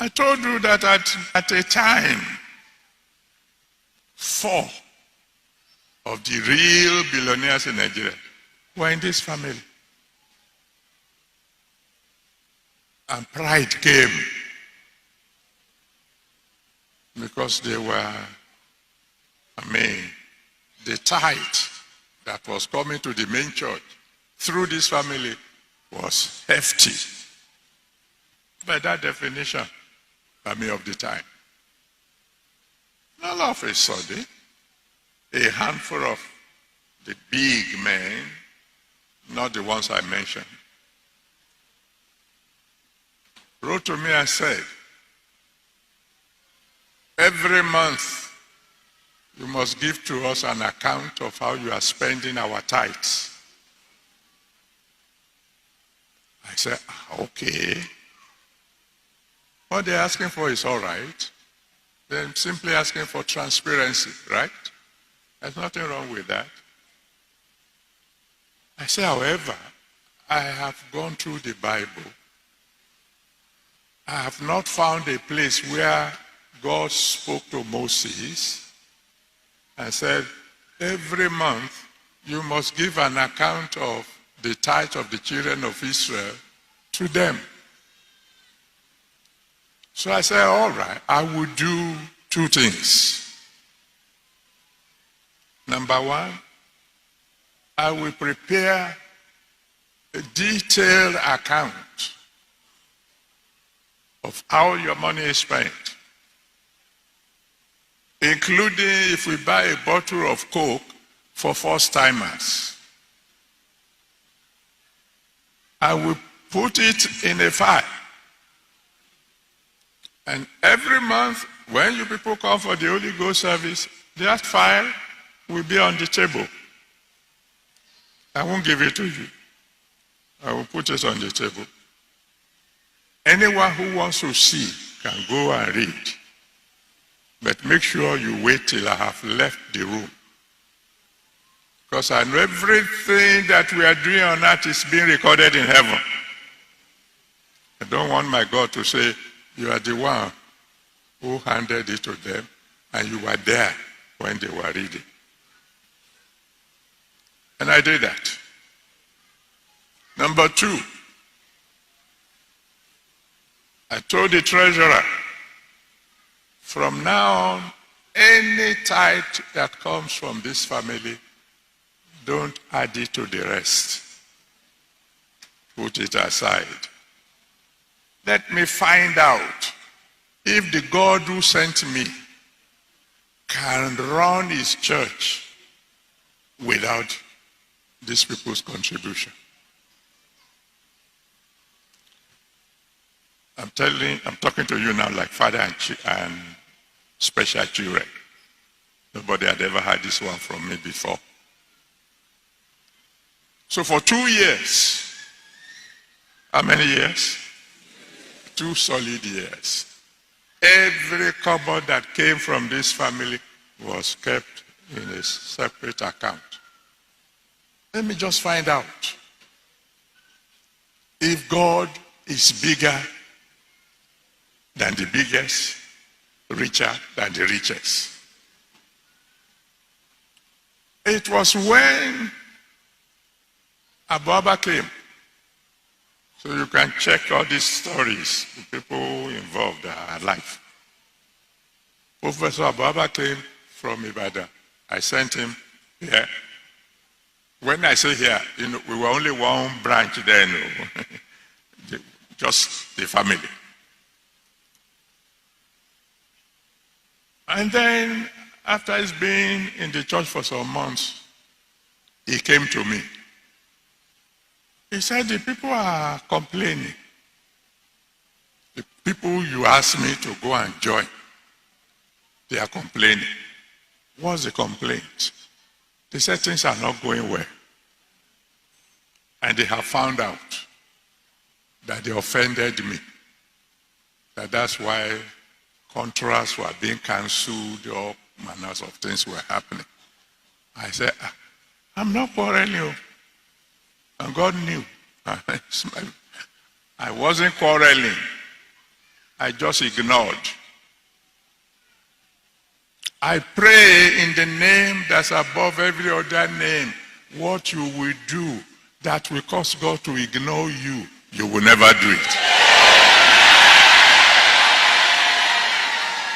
I told you that at a time, 4 of the real billionaires in Nigeria were in this family. And pride came because they were, the tithe that was coming to the main church through this family was hefty. By that definition, of the time. All of a sudden, a handful of the big men, not the ones I mentioned, wrote to me and said, every month you must give to us an account of how you are spending our tithes. I said, okay. What they're asking for is all right. They're simply asking for transparency, right? There's nothing wrong with that. I say, however, I have gone through the Bible. I have not found a place where God spoke to Moses and said, every month you must give an account of the tithe of the children of Israel to them. So I said, all right, I will do 2 things. Number 1, I will prepare a detailed account of how your money is spent, including if we buy a bottle of Coke for first-timers. I will put it in a file. And every month, when you people come for the Holy Ghost service, that file will be on the table. I won't give it to you. I will put it on the table. Anyone who wants to see can go and read. But make sure you wait till I have left the room. Because I know everything that we are doing on earth is being recorded in heaven. I don't want my God to say, you are the one who handed it to them and you were there when they were reading. And I did that. Number 2, I told the treasurer, from now on, any tithe that comes from this family, don't add it to the rest. Put it aside. Let me find out if the God who sent me can run his church without these people's contribution. I'm talking to you now like father and special children. Nobody had ever had this one from me before. So for 2 years, how many years? 2 solid years. Every kobo that came from this family was kept in a separate account. Let me just find out if God is bigger than the biggest, richer than the richest. It was when Ababa came. So you can check all these stories, the people involved are alive. Professor Ababa came from Ibadan. I sent him here. When I say here, we were only one branch then, just the family. And then, after he's been in the church for some months, he came to me. He said, the people are complaining. The people you asked me to go and join, they are complaining. What's the complaint? They said things are not going well. And they have found out that they offended me. That's why contracts were being cancelled, all manners of things were happening. I said, I'm not quarreling. And God knew. I wasn't quarreling. I just ignored. I pray in the name that's above every other name, what you will do that will cause God to ignore you, you will never do it.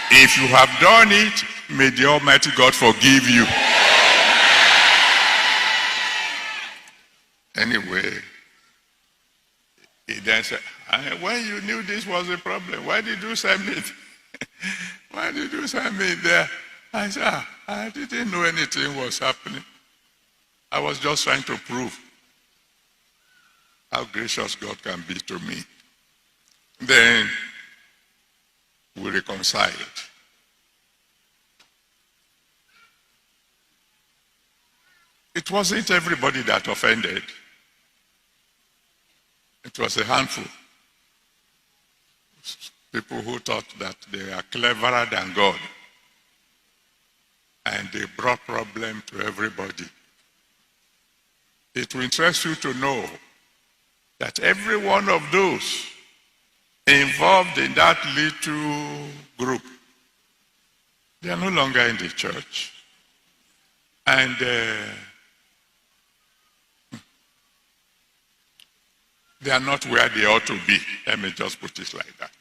If you have done it, may the Almighty God forgive you. Anyway, he then said, when you knew this was a problem, why did you send me? Why did you send me there? I said, I didn't know anything was happening. I was just trying to prove how gracious God can be to me. Then we reconciled. It wasn't everybody that offended. It was a handful. People who thought that they are cleverer than God. And they brought problem to everybody. It will interest you to know that every one of those involved in that little group, they are no longer in the church. And they are not where they ought to be. Let me just put it like that.